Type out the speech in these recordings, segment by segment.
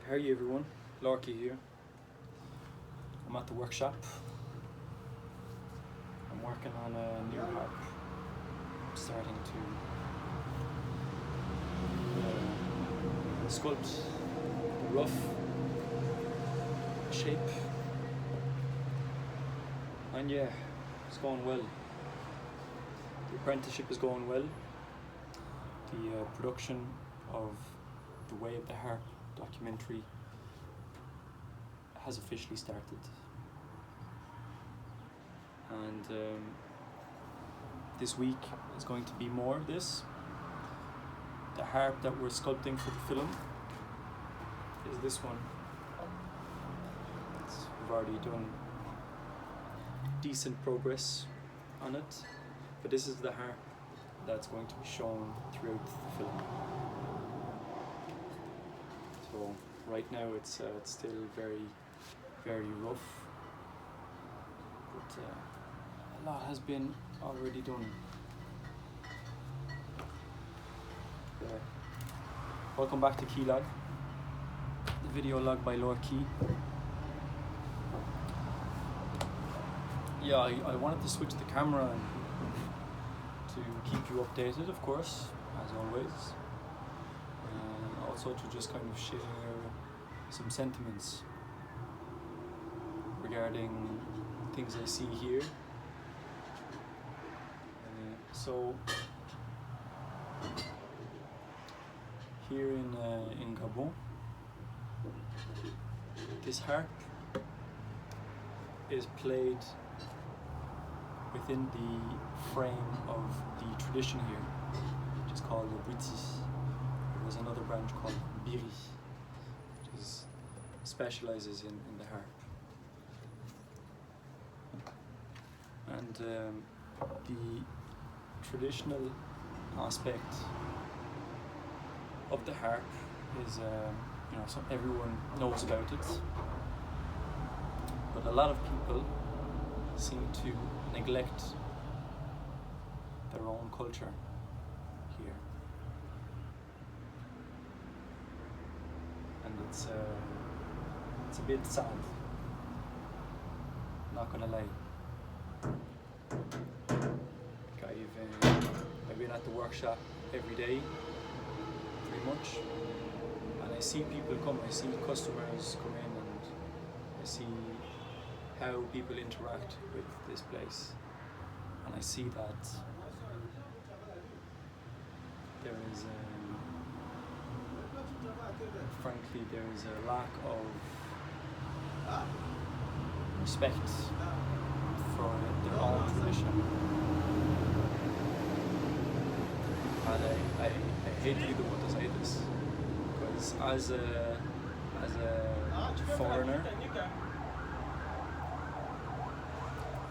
How are you everyone? LOR-KEY here. I'm at the workshop. I'm working on a new harp. I'm starting to sculpt the rough shape. And yeah, it's going well. The apprenticeship is going well. The production of the Way of the Harp documentary has officially started, and this week is going to be more of this. The harp that we're sculpting for the film is this one. We've already done decent progress on it, but this is the harp that's going to be shown throughout the film. So right now it's still very rough, but a lot has been already done. Welcome back to Key Log, the video log by LOR-KEY. Yeah, I wanted to switch the camera to keep you updated, of course, as always. Also to just kind of share some sentiments regarding things I see here. So here in Gabon, this harp is played within the frame of the tradition here, which is called the Briti. There's another branch called Biri, which specializes in the harp. And the traditional aspect of the harp is, so everyone knows about it, but a lot of people seem to neglect their own culture here. And it's a bit sad, not gonna lie. I've been at the workshop every day, pretty much, and I see people come, I see customers come in, and I see how people interact with this place, and I see that there is frankly, there is a lack of respect for their own tradition. And I hate to be the one to say this, because as a foreigner,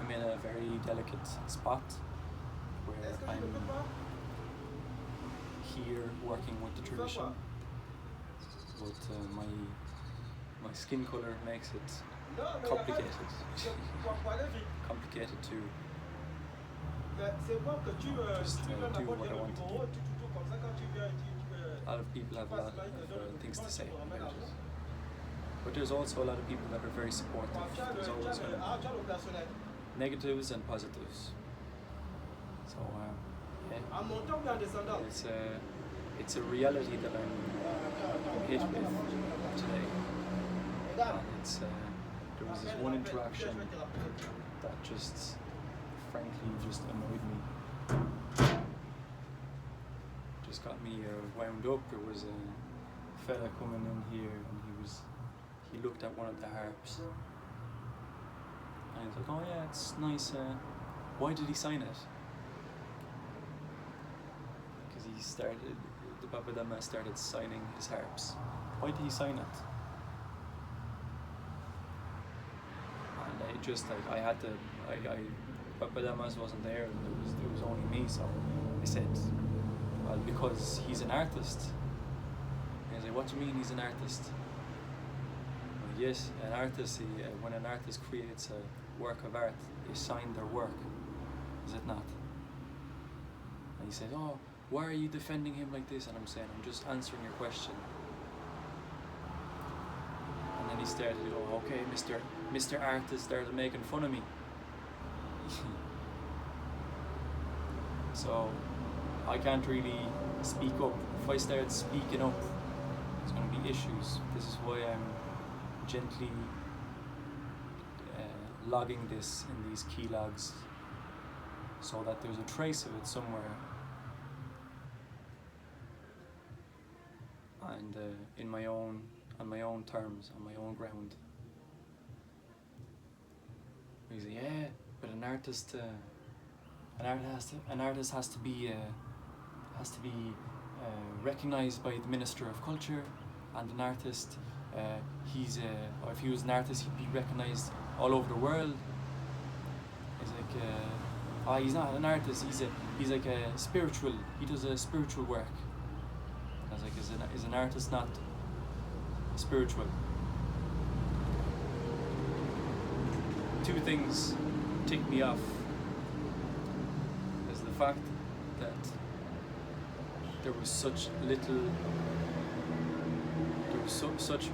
I'm in a very delicate spot where I'm here working with the tradition, but my skin color makes it complicated to just do what I want to do. A lot of people have a lot of things to say about it, but there's also a lot of people that are very supportive. There's always going to be negatives and positives. So it's a reality that I'm hit with today. And there was this one interaction that just, frankly, just annoyed me. Just got me wound up. There was a fella coming in here, and he looked at one of the harps, and he's like, "Oh yeah, it's nice. Why did he sign it?" Because the Baba Dama started signing his harps. Why did he sign it? And I just like Baba Damas wasn't there, and there was only me, so I said, well, because he's an artist. And he's like, what do you mean he's an artist? Well, yes, an artist, when an artist creates a work of art, they sign their work, is it not? And he said, oh, why are you defending him like this? And I'm saying, I'm just answering your question. he started going, okay, Mr. Artist started making fun of me. So I can't really speak up. If I start speaking up, there's going to be issues. This is why I'm gently logging this in these key logs, so that there's a trace of it somewhere, and on my own terms, on my own ground. Because yeah, but an artist has to be recognized by the Minister of Culture, and an artist, or if he was an artist, he'd be recognized all over the world. He's like, he's not an artist. He's like a spiritual. He does a spiritual work. I was like, is an artist not spiritual? Two things tick me off. Is the fact that there was such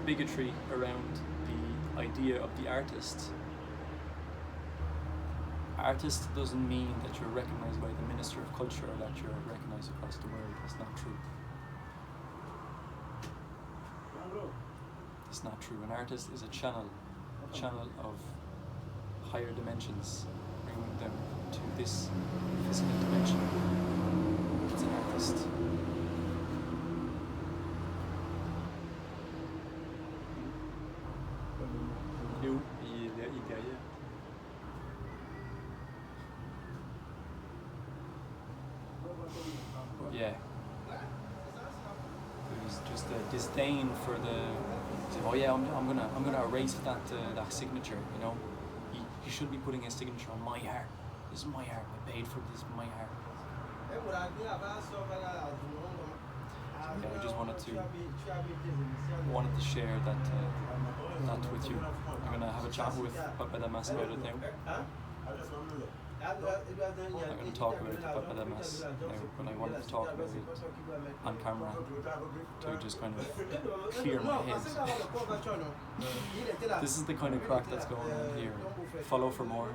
bigotry around the idea of the artist. Artist doesn't mean that you're recognized by the Minister of Culture or that you're recognized across the world. That's not true. It's not true. An artist is a channel of higher dimensions, bringing them to this physical dimension. It's an artist. You, il est derrière. Yeah. It was just a disdain for the. Oh yeah, I'm gonna erase that signature. You know, he should be putting a signature on my art. This is my art. I paid for this. My art. Yeah, I just wanted to share that with you. I'm gonna have a chat with Papa Damas about it now. I'm going to talk about it to Papa Damas now, but I wanted to talk about it on camera to just kind of clear my head. This is the kind of crack that's going on here. Follow for more,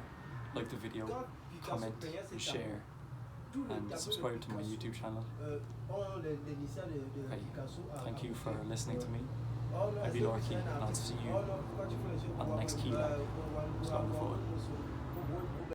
like the video, comment, and share, and subscribe to my YouTube channel. Okay, thank you for listening to me. I'll be LOR-KEY, and I'll see you on the next key lab. Slán go forward.